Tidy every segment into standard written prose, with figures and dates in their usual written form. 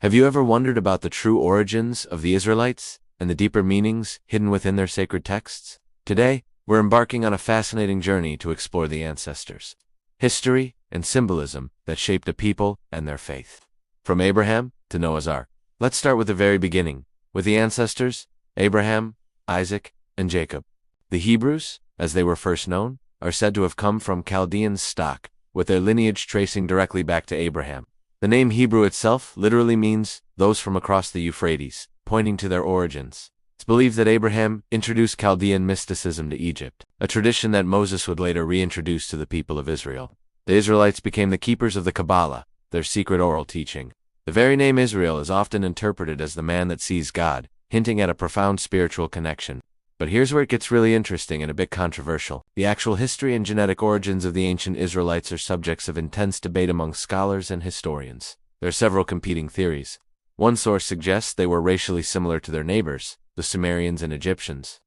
Have you ever wondered about the true origins of the Israelites and the deeper meanings hidden within their sacred texts? Today, we're embarking on a fascinating journey to explore the ancestors, history, and symbolism that shaped a people and their faith. From Abraham to Noah's Ark. Let's start with the very beginning, with the ancestors, Abraham, Isaac, and Jacob. The Hebrews, as they were first known, are said to have come from Chaldean stock, with their lineage tracing directly back to Abraham. The name Hebrew itself literally means those from across the Euphrates, pointing to their origins. It's believed that Abraham introduced Chaldean mysticism to Egypt, a tradition that Moses would later reintroduce to the people of Israel. The Israelites became the keepers of the Kabbalah, their secret oral teaching. The very name Israel is often interpreted as the man that sees God, hinting at a profound spiritual connection. But here's where it gets really interesting and a bit controversial. The actual history and genetic origins of the ancient Israelites are subjects of intense debate among scholars and historians. There are several competing theories. One source suggests they were racially similar to their neighbors, the Sumerians and Egyptians.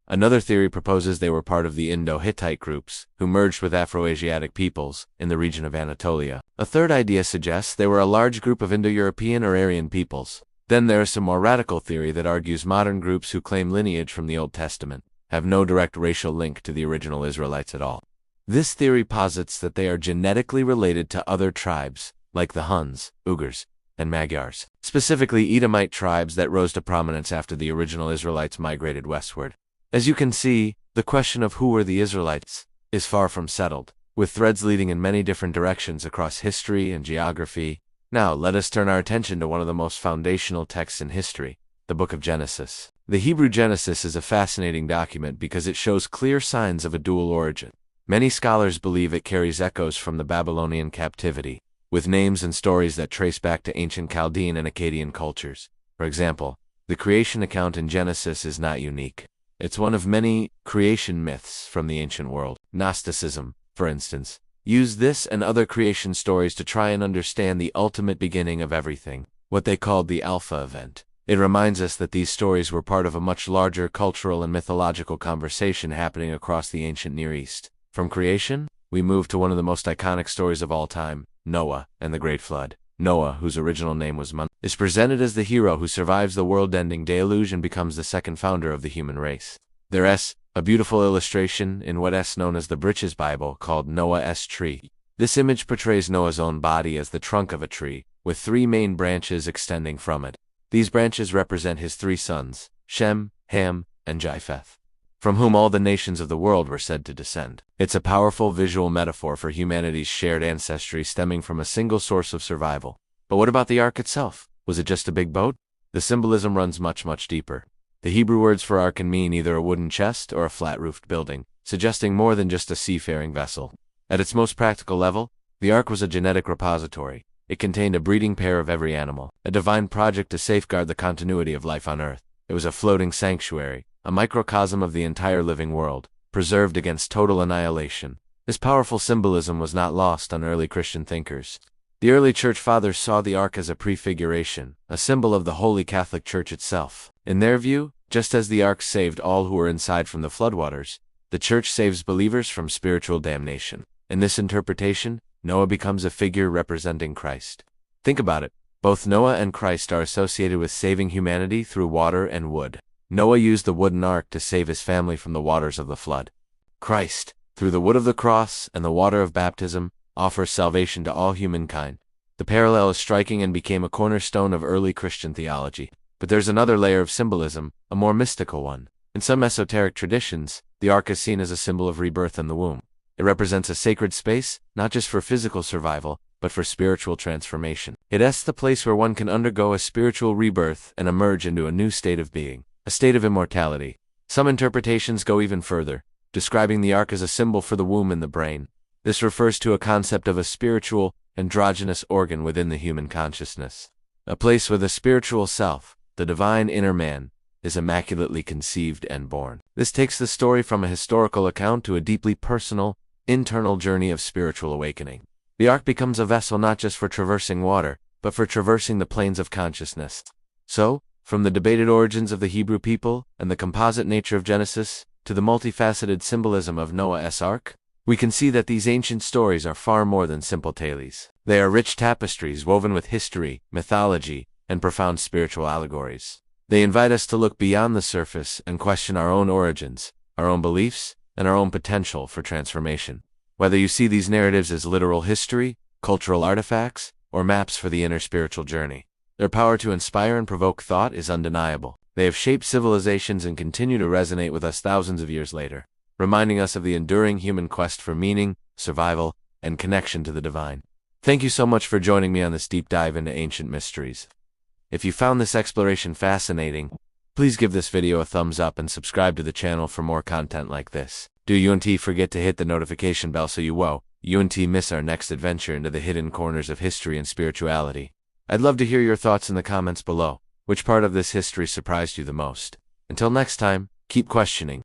Another theory proposes they were part of the Indo-Hittite groups, who merged with Afro-Asiatic peoples in the region of Anatolia. A third idea suggests they were a large group of Indo-European or Aryan peoples. Then there is some more radical theory that argues modern groups who claim lineage from the Old Testament have no direct racial link to the original Israelites at all. This theory posits that they are genetically related to other tribes, like the Huns, Uyghurs, and Magyars, specifically Edomite tribes that rose to prominence after the original Israelites migrated westward. As you can see, the question of who were the Israelites is far from settled, with threads leading in many different directions across history and geography. Now, let us turn our attention to one of the most foundational texts in history, the Book of Genesis. The Hebrew Genesis is a fascinating document because it shows clear signs of a dual origin. Many scholars believe it carries echoes from the Babylonian captivity, with names and stories that trace back to ancient Chaldean and Akkadian cultures. For example, the creation account in Genesis is not unique. It's one of many creation myths from the ancient world. Gnosticism, for instance, used this and other creation stories to try and understand the ultimate beginning of everything, what they called the Alpha event. It reminds us that these stories were part of a much larger cultural and mythological conversation happening across the ancient Near East. From creation, we move to one of the most iconic stories of all time, Noah and the Great Flood. Noah, whose original name was Mun, is presented as the hero who survives the world-ending deluge and becomes the second founder of the human race. There's a beautiful illustration in what's known as the Britches Bible called Noah's tree. This image portrays Noah's own body as the trunk of a tree, with three main branches extending from it. These branches represent his three sons, Shem, Ham, and Japheth, from whom all the nations of the world were said to descend. It's a powerful visual metaphor for humanity's shared ancestry stemming from a single source of survival. But what about the ark itself? Was it just a big boat? The symbolism runs much, much deeper. The Hebrew words for ark can mean either a wooden chest or a flat-roofed building, suggesting more than just a seafaring vessel. At its most practical level, the ark was a genetic repository. It contained a breeding pair of every animal, a divine project to safeguard the continuity of life on earth. It was a floating sanctuary, a microcosm of the entire living world, preserved against total annihilation. This powerful symbolism was not lost on early Christian thinkers. The early church fathers saw the ark as a prefiguration, a symbol of the Holy Catholic Church itself. In their view, just as the ark saved all who were inside from the floodwaters, the church saves believers from spiritual damnation. In this interpretation, Noah becomes a figure representing Christ. Think about it. Both Noah and Christ are associated with saving humanity through water and wood. Noah used the wooden ark to save his family from the waters of the flood. Christ, through the wood of the cross and the water of baptism, offers salvation to all humankind. The parallel is striking and became a cornerstone of early Christian theology. But there's another layer of symbolism, a more mystical one. In some esoteric traditions, the ark is seen as a symbol of rebirth in the womb. It represents a sacred space, not just for physical survival, but for spiritual transformation. It's the place where one can undergo a spiritual rebirth and emerge into a new state of being, a state of immortality. Some interpretations go even further, describing the ark as a symbol for the womb and the brain. This refers to a concept of a spiritual, androgynous organ within the human consciousness. A place where the spiritual self, the divine inner man, is immaculately conceived and born. This takes the story from a historical account to a deeply personal, internal journey of spiritual awakening. The ark becomes a vessel not just for traversing water, but for traversing the planes of consciousness. So, from the debated origins of the Hebrew people and the composite nature of Genesis, to the multifaceted symbolism of Noah's ark, we can see that these ancient stories are far more than simple tales. They are rich tapestries woven with history, mythology, and profound spiritual allegories. They invite us to look beyond the surface and question our own origins, our own beliefs, and our own potential for transformation. Whether you see these narratives as literal history, cultural artifacts, or maps for the inner spiritual journey, their power to inspire and provoke thought is undeniable. They have shaped civilizations and continue to resonate with us thousands of years later, reminding us of the enduring human quest for meaning, survival, and connection to the divine. Thank you so much for joining me on this deep dive into ancient mysteries. If you found this exploration fascinating, please give this video a thumbs up and subscribe to the channel for more content like this. Do you and forget to hit the notification bell so you and miss our next adventure into the hidden corners of history and spirituality. I'd love to hear your thoughts in the comments below. Which part of this history surprised you the most? Until next time, keep questioning,